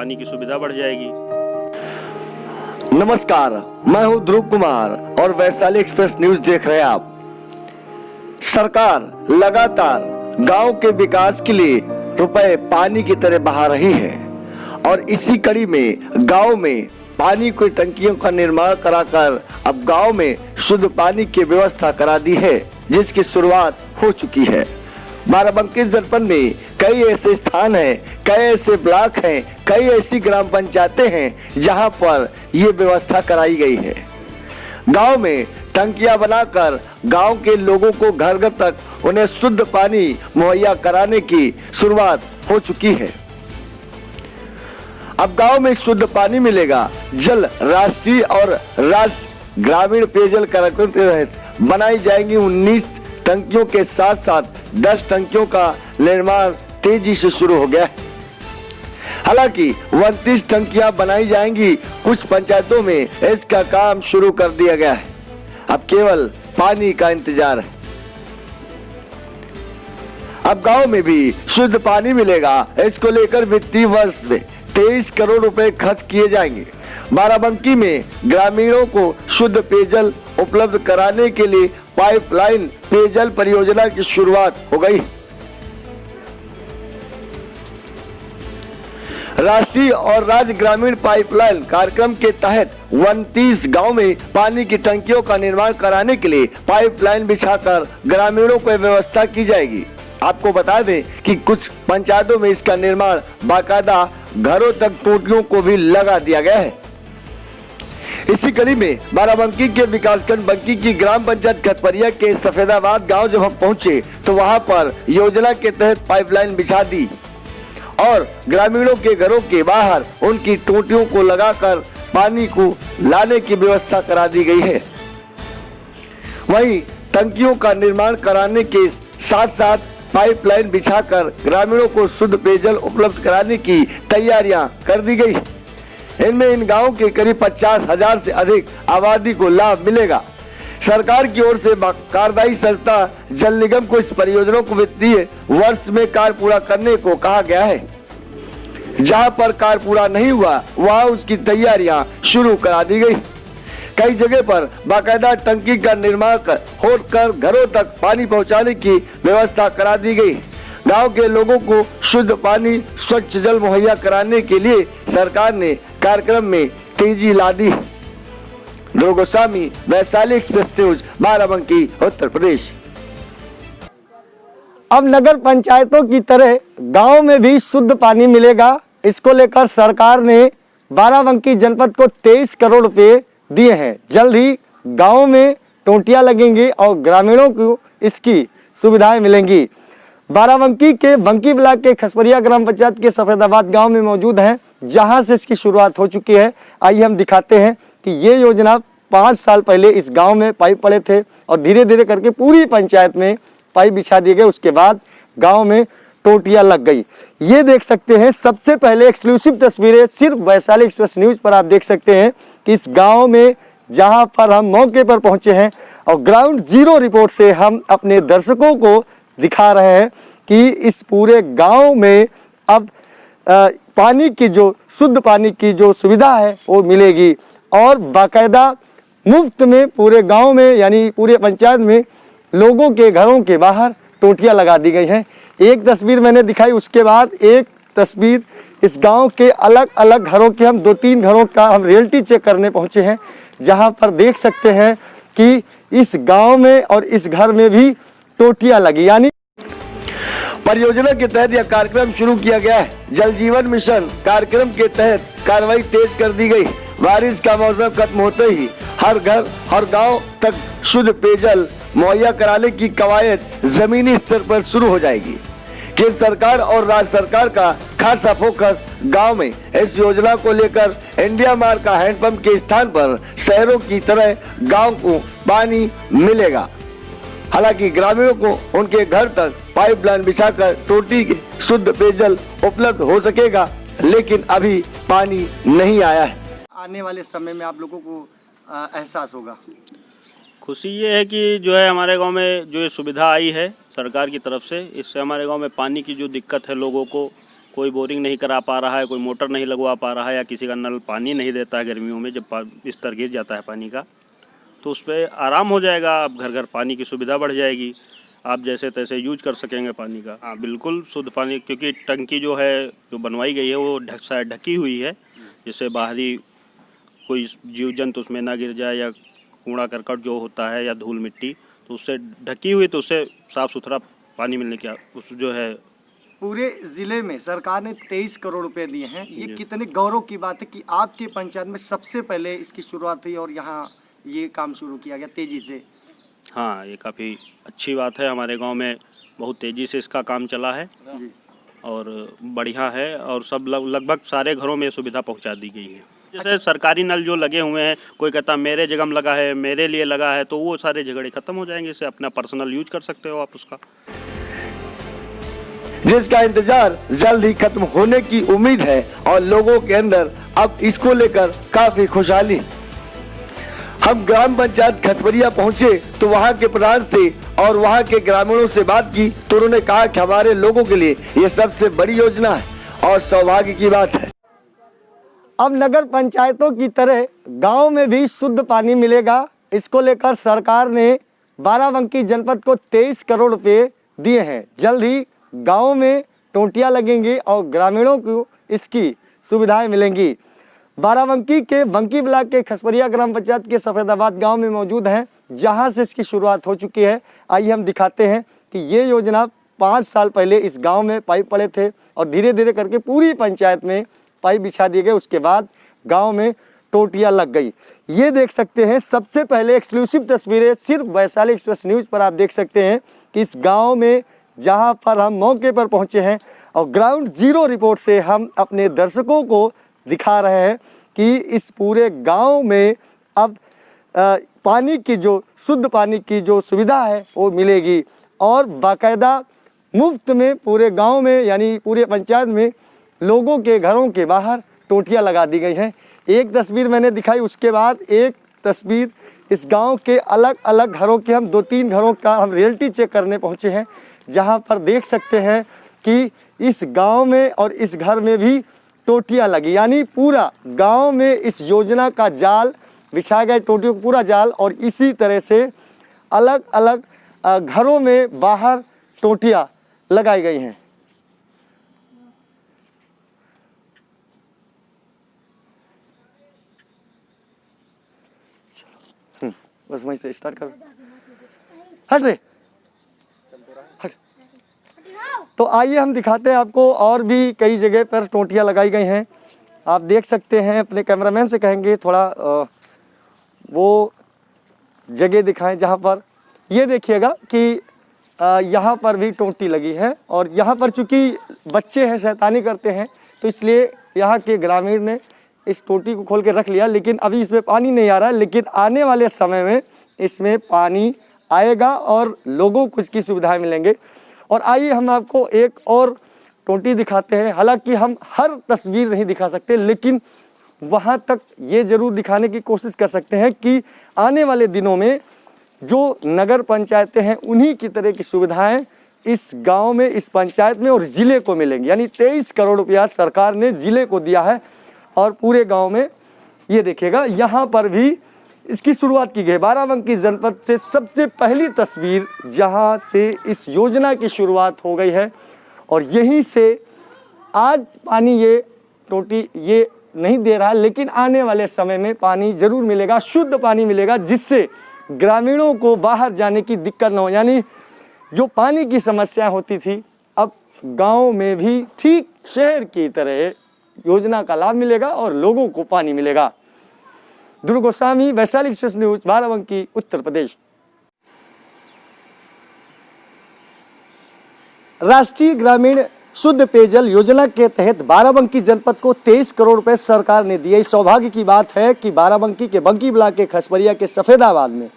पानी की सुविधा बढ़ जाएगी। नमस्कार, मैं हूं ध्रुव कुमार और वैशाली एक्सप्रेस न्यूज देख रहे हैं आप। सरकार लगातार गांव के विकास के लिए रुपए पानी की तरह बहा रही है और इसी कड़ी में गांव में पानी की टंकियों का निर्माण कराकर अब गांव में शुद्ध पानी की व्यवस्था करा दी है, जिसकी शुरुआत हो चुकी है। बाराबंकी जनपद में कई ऐसे स्थान हैं, कई ऐसे ब्लॉक हैं, कई ऐसी ग्राम पंचायतें हैं जहां पर ये व्यवस्था कराई गई है। गांव में टंकियां बनाकर गांव के लोगों को घर घर तक उन्हें शुद्ध पानी मुहैया कराने की शुरुआत हो चुकी है। अब गांव में शुद्ध पानी मिलेगा। जल राष्ट्रीय और राज्य ग्रामीण पेयजल कार्यक्रम के तहत बनाई जाएंगी 19 टंकियों के साथ साथ 10 टंकियों का निर्माण तेजी से शुरू हो गया है। हालांकि 29 टंकियां बनाई जाएंगी। कुछ पंचायतों में इसका काम शुरू कर दिया गया है। अब केवल पानी का इंतजार है। अब गांव में भी शुद्ध पानी मिलेगा। इसको लेकर वित्तीय वर्ष में 23 करोड़ रुपए खर्च किए जाएंगे। बाराबंकी में ग्रामीणों को शुद्ध पेयजल उपलब्ध कराने के लिए पाइपलाइन पेयजल परियोजना की शुरुआत हो गई। राष्ट्रीय और राज्य ग्रामीण पाइपलाइन कार्यक्रम के तहत 29 गांव में पानी की टंकियों का निर्माण कराने के लिए पाइपलाइन बिछाकर ग्रामीणों को व्यवस्था की जाएगी। आपको बता दें कि कुछ पंचायतों में इसका निर्माण बाकायदा घरों तक टोटियों को भी लगा दिया गया है। इसी कड़ी में बाराबंकी के विकासखंड बंकी की ग्राम पंचायत खतपरिया के सफेदाबाद गांव जब हम पहुंचे तो वहां पर योजना के तहत पाइपलाइन बिछा दी और ग्रामीणों के घरों के बाहर उनकी टोटियों को लगाकर पानी को लाने की व्यवस्था करा दी गई है। वहीं टंकियों का निर्माण कराने के साथ साथ पाइपलाइन बिछाकर ग्रामीणों को शुद्ध पेयजल उपलब्ध कराने की तैयारियां कर दी गई। इनमें इन गांवों के करीब 50,000 से अधिक आबादी को लाभ मिलेगा। सरकार की ओर से कार्यदायी संस्था जल निगम को इस परियोजना को वित्तीय वर्ष में कार्य पूरा करने को कहा गया है। जहां पर कार्य पूरा नहीं हुआ वहां उसकी तैयारियां शुरू करा दी गई। कई जगह पर बाकायदा टंकी का निर्माण होकर घरों तक पानी पहुंचाने की व्यवस्था करा दी गई। गांव के लोगों को शुद्ध पानी स्वच्छ जल मुहैया कराने के लिए सरकार ने कार्यक्रम में तेजी ला दी। ध्रुव गोस्वामी, वैशाली एक्सप्रेस न्यूज, बाराबंकी, उत्तर प्रदेश। अब नगर पंचायतों की तरह गांव में भी शुद्ध पानी मिलेगा। इसको लेकर सरकार ने बाराबंकी जनपद को 23 करोड़ रुपए दिए हैं। जल्द ही गांव में टोंटियां लगेंगी और ग्रामीणों को इसकी सुविधाएं मिलेंगी। बाराबंकी के बंकी ब्लॉक के खसपरिया ग्राम पंचायत के सफेदाबाद गांव में मौजूद हैं, जहां से इसकी शुरुआत हो चुकी है। आइए हम दिखाते हैं कि ये योजना 5 साल पहले इस गांव में पाइप पड़े थे और धीरे धीरे करके पूरी पंचायत में पाइप बिछा दिए गए। उसके बाद गांव में टोटियां लग गई। ये देख सकते हैं, सबसे पहले एक्सक्लूसिव तस्वीरें सिर्फ वैशाली एक्सप्रेस न्यूज पर आप देख सकते हैं कि इस गांव में जहां पर हम मौके पर पहुंचे हैं और ग्राउंड जीरो रिपोर्ट से हम अपने दर्शकों को दिखा रहे हैं कि इस पूरे गांव में अब पानी की जो शुद्ध पानी की जो सुविधा है वो मिलेगी और बाकायदा मुफ्त में पूरे गांव में यानी पूरे पंचायत में लोगों के घरों के बाहर टोटियां लगा दी गई हैं। एक तस्वीर मैंने दिखाई, उसके बाद एक तस्वीर इस गांव के अलग अलग घरों के हम 2-3 घरों का हम रियलिटी चेक करने पहुंचे हैं, जहां पर देख सकते हैं कि इस गांव में और इस घर में भी टोटियां लगी। यानी परियोजना के तहत यह कार्यक्रम शुरू किया गया है। जल जीवन मिशन कार्यक्रम के तहत कार्रवाई तेज कर दी गई। बारिश का मौसम खत्म होते ही हर घर हर गांव तक शुद्ध पेयजल मुहैया कराने की कवायद जमीनी स्तर पर शुरू हो जाएगी। केंद्र सरकार और राज्य सरकार का खासा फोकस गांव में इस योजना को लेकर इंडिया मार्क का हैंडपंप के स्थान पर शहरों की तरह गांव को पानी मिलेगा। हालांकि ग्रामीणों को उनके घर तक पाइपलाइन बिछाकर टोटी के शुद्ध पेयजल उपलब्ध हो सकेगा, लेकिन अभी पानी नहीं आया है। आने वाले समय में आप लोगों को एहसास होगा। खुशी ये है कि जो है हमारे गांव में जो ये सुविधा आई है सरकार की तरफ से, इससे हमारे गांव में पानी की जो दिक्कत है लोगों को कोई बोरिंग नहीं करा पा रहा है, कोई मोटर नहीं लगवा पा रहा है, या किसी का नल पानी नहीं देता है गर्मियों में जब स्तर गिर जाता है पानी का, तो उस पर आराम हो जाएगा। अब घर घर पानी की सुविधा बढ़ जाएगी, आप जैसे तैसे यूज कर सकेंगे पानी का। हाँ बिल्कुल शुद्ध पानी, क्योंकि टंकी जो है जो बनवाई गई है वो ढकी हुई है, जिससे बाहरी कोई जीव जंतु उसमें ना गिर जाए, या कूड़ा करकट जो होता है या धूल मिट्टी, तो उससे ढकी हुई, तो उससे साफ़ सुथरा पानी मिलने की उस जो है। पूरे जिले में सरकार ने 23 करोड़ रुपए दिए हैं। ये कितने गौरव की बात है कि आपके पंचायत में सबसे पहले इसकी शुरुआत हुई और यहाँ ये काम शुरू किया गया तेजी से। हाँ, ये काफ़ी अच्छी बात है। हमारे गांव में बहुत तेज़ी से इसका काम चला है जी। और बढ़िया है, और सब लगभग सारे घरों में सुविधा पहुंचा दी गई है। जैसे सरकारी नल जो लगे हुए हैं, कोई कहता मेरे जगह में लगा है, मेरे लिए लगा है, तो वो सारे झगड़े खत्म हो जाएंगे, इससे अपना पर्सनल यूज कर सकते हो आप उसका। जिसका इंतजार जल्द ही खत्म होने की उम्मीद है और लोगों के अंदर अब इसको लेकर काफी खुशहाली। हम ग्राम पंचायत खसपरिया पहुंचे तो वहां के प्रधान से और वहां के ग्रामीणों से बात की, तो उन्होंने कहा कि हमारे लोगों के लिए ये सबसे बड़ी योजना है और सौभाग्य की बात है। अब नगर पंचायतों की तरह गांव में भी शुद्ध पानी मिलेगा, इसको लेकर सरकार ने बाराबंकी जनपद को 23 करोड़ रुपए दिए हैं। जल्द ही गांव में टोंटियां लगेंगी और ग्रामीणों को इसकी सुविधाएं मिलेंगी। बाराबंकी के बंकी ब्लॉक के खसपरिया ग्राम पंचायत के सफेदाबाद गांव में मौजूद हैं, जहां से इसकी शुरुआत हो चुकी है। आइए हम दिखाते हैं कि ये योजना 5 साल पहले इस गांव में पाइप पड़े थे और धीरे धीरे करके पूरी पंचायत में पाइप बिछा दिए गए। उसके बाद गांव में टोंटियां लग गई। ये देख सकते हैं सबसे पहले एक्सक्लूसिव तस्वीरें सिर्फ वैशाली एक्सप्रेस न्यूज़ पर आप देख सकते हैं कि इस गाँव में जहाँ पर हम मौके पर पहुँचे हैं और ग्राउंड जीरो रिपोर्ट से हम अपने दर्शकों को दिखा रहे हैं कि इस पूरे गांव में अब पानी की जो शुद्ध पानी की जो सुविधा है वो मिलेगी और बाकायदा मुफ्त में पूरे गांव में यानी पूरे पंचायत में लोगों के घरों के बाहर टोंटियां लगा दी गई हैं। एक तस्वीर मैंने दिखाई, उसके बाद एक तस्वीर इस गांव के अलग अलग घरों के, हम 2-3 घरों का हम रियलिटी चेक करने पहुंचे हैं, जहां पर देख सकते हैं कि इस गांव में और इस घर में भी टोंटियां लगी, यानी पूरा गांव में इस योजना का जाल बिछाया गया, टोंटियों का पूरा जाल। और इसी तरह से अलग अलग घरों में बाहर टोंटियां लगाई गई हैं। बस वहीं से स्टार्ट करो। हट रे, हट। तो आइए हम दिखाते हैं आपको, और भी कई जगह पर टोंटियां लगाई गई हैं। आप देख सकते हैं, अपने कैमरामैन से कहेंगे थोड़ा वो जगह दिखाएं जहां पर, ये देखिएगा कि यहाँ पर भी टोंटी लगी है। और यहाँ पर चूंकि बच्चे हैं, शैतानी करते हैं, तो इसलिए यहाँ के ग्रामीण ने इस टोंटी को खोल के रख लिया। लेकिन अभी इसमें पानी नहीं आ रहा है, लेकिन आने वाले समय में इसमें पानी आएगा और लोगों को इसकी सुविधाएं मिलेंगे। और आइए हम आपको एक और टोंटी दिखाते हैं। हालांकि हम हर तस्वीर नहीं दिखा सकते, लेकिन वहां तक ये जरूर दिखाने की कोशिश कर सकते हैं कि आने वाले दिनों में जो नगर पंचायतें हैं उन्हीं की तरह की सुविधाएं इस गांव में, इस पंचायत में और ज़िले को मिलेंगी। यानी 23 करोड़ रुपया सरकार ने ज़िले को दिया है और पूरे गांव में, ये देखिएगा यहाँ पर भी इसकी शुरुआत की गई। बाराबंकी जनपद से सबसे पहली तस्वीर जहाँ से इस योजना की शुरुआत हो गई है और यहीं से आज पानी ये टोंटी ये नहीं दे रहा है, लेकिन आने वाले समय में पानी ज़रूर मिलेगा, शुद्ध पानी मिलेगा, जिससे ग्रामीणों को बाहर जाने की दिक्कत न हो। यानी जो पानी की समस्या होती थी, अब गांव में भी ठीक शहर की तरह योजना का लाभ मिलेगा और लोगों को पानी मिलेगा। ध्रुव गोस्वामी, वैशाली एक्सप्रेस न्यूज, बाराबंकी, उत्तर प्रदेश। राष्ट्रीय ग्रामीण शुद्ध पेयजल योजना के तहत बाराबंकी जनपद को 23 करोड़ रुपए सरकार ने दिए। इस सौभाग्य की बात है कि बाराबंकी के बंकी ब्लॉक के खसपरिया के सफेदाबाद में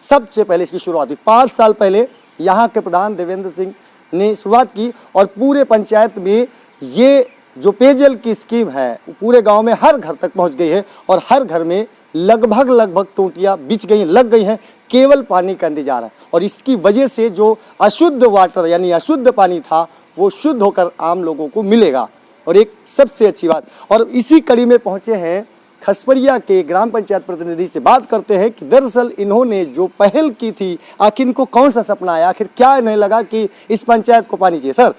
सबसे पहले इसकी शुरुआत हुई। 5 साल पहले यहाँ के प्रधान देवेंद्र सिंह ने शुरुआत की और पूरे पंचायत में ये जो पेयजल की स्कीम है पूरे गांव में हर घर तक पहुंच गई है और हर घर में लगभग टोंटियां बिछ गई, लग गई हैं, केवल पानी का इंतजार है। और इसकी वजह से जो अशुद्ध वाटर यानी अशुद्ध पानी था वो शुद्ध होकर आम लोगों को मिलेगा। और एक सबसे अच्छी बात, और इसी कड़ी में पहुंचे हैं खसपरिया के ग्राम पंचायत प्रतिनिधि से बात करते हैं कि दरअसल इन्होंने जो पहल की थी, आखिर इनको कौन सा सपना आया, आखिर क्या इन्हें लगा कि इस पंचायत को पानी चाहिए। सर,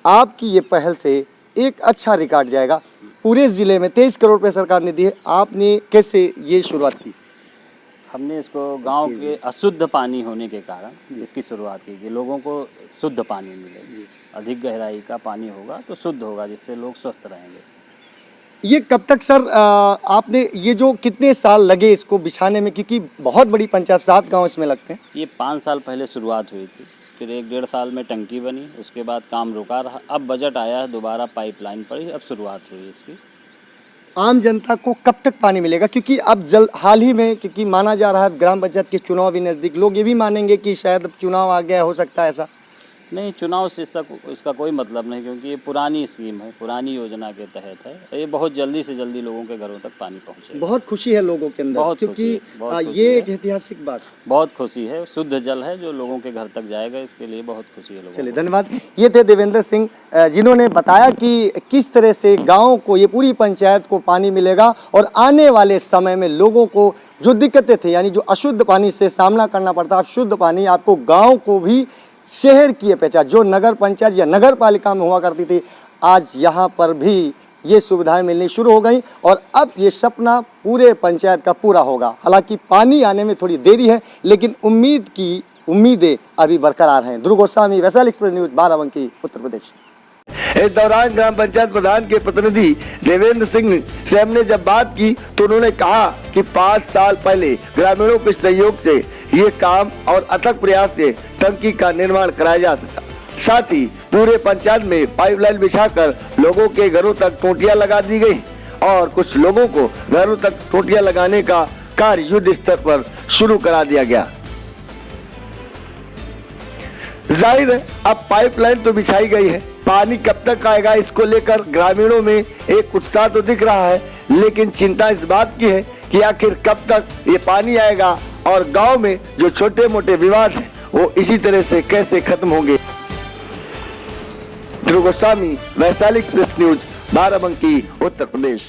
आपकी ये पहल से एक अच्छा रिकॉर्ड जाएगा पूरे ज़िले में। 23 करोड़ रुपये सरकार ने दिए, आपने कैसे ये शुरुआत की? हमने इसको गांव के अशुद्ध पानी होने के कारण इसकी शुरुआत की कि लोगों को शुद्ध पानी मिले, अधिक गहराई का पानी होगा तो शुद्ध होगा, जिससे लोग स्वस्थ रहेंगे। ये कब तक सर आपने ये जो कितने साल लगे इसको बिछाने में, क्योंकि बहुत बड़ी पंचायत 7 गांव इसमें लगते हैं? ये 5 साल पहले शुरुआत हुई थी, फिर 1-1.5 साल में टंकी बनी, उसके बाद काम रुका रहा, अब बजट आया है, दोबारा पाइपलाइन पड़ी, अब शुरुआत हुई इसकी। आम जनता को कब तक पानी मिलेगा? क्योंकि अब हाल ही में, क्योंकि माना जा रहा है ग्राम पंचायत के चुनाव भी नज़दीक, लोग ये भी मानेंगे कि शायद अब चुनाव आ गया, हो सकता है ऐसा? नहीं, चुनाव से इसका कोई मतलब नहीं, क्योंकि ये पुरानी स्कीम है, पुरानी योजना के तहत है। ये बहुत जल्दी से जल्दी लोगों के घरों तक पानी पहुँचे। बहुत खुशी है लोगों के अंदर, बहुत क्योंकि बहुत खुशी ये है। एक ऐतिहासिक बात, बहुत खुशी है। शुद्ध जल है जो लोगों के घर तक जाएगा, इसके लिए बहुत खुशी है लोगों को। चलिए धन्यवाद। ये थे देवेंद्र सिंह, जिन्होंने बताया कि किस तरह से गाँव को, ये पूरी पंचायत को पानी मिलेगा और आने वाले समय में लोगों को जो दिक्कतें थी, यानी जो अशुद्ध पानी से सामना करना पड़ता, शुद्ध पानी आपको गाँव को भी, शहर की अपेक्षा जो नगर पंचायत या नगर पालिका में हुआ करती थी, आज यहाँ पर भी ये सुविधाएं मिलनी शुरू हो गई और अब ये सपना पूरे पंचायत का पूरा होगा। हालांकि पानी आने में थोड़ी देरी है, लेकिन उम्मीदें अभी बरकरार हैं। ध्रुव गोस्वामी, वैशाली एक्सप्रेस न्यूज, बाराबंकी, उत्तर प्रदेश। इस दौरान ग्राम पंचायत प्रधान के प्रतिनिधि देवेंद्र सिंह से हमने जब बात की तो उन्होंने कहा कि 5 साल पहले ग्रामीणों के सहयोग से ये काम और अथक प्रयास से टंकी का निर्माण कराया जा सका। साथ ही पूरे पंचायत में पाइपलाइन बिछाकर लोगों के घरों तक टोटियां लगा दी गई और कुछ लोगों को घरों तक टोटियां लगाने का कार्य युद्ध स्तर पर शुरू करा दिया गया। जाहिर है अब पाइपलाइन तो बिछाई गई है, पानी कब तक आएगा इसको लेकर ग्रामीणों में एक उत्साह तो दिख रहा है, लेकिन चिंता इस बात की है कि आखिर कब तक ये पानी आएगा और गांव में जो छोटे मोटे विवाद हैं वो इसी तरह से कैसे खत्म होंगे। ध्रुव गोस्वामी, वैशाली एक्सप्रेस न्यूज, बाराबंकी, उत्तर प्रदेश।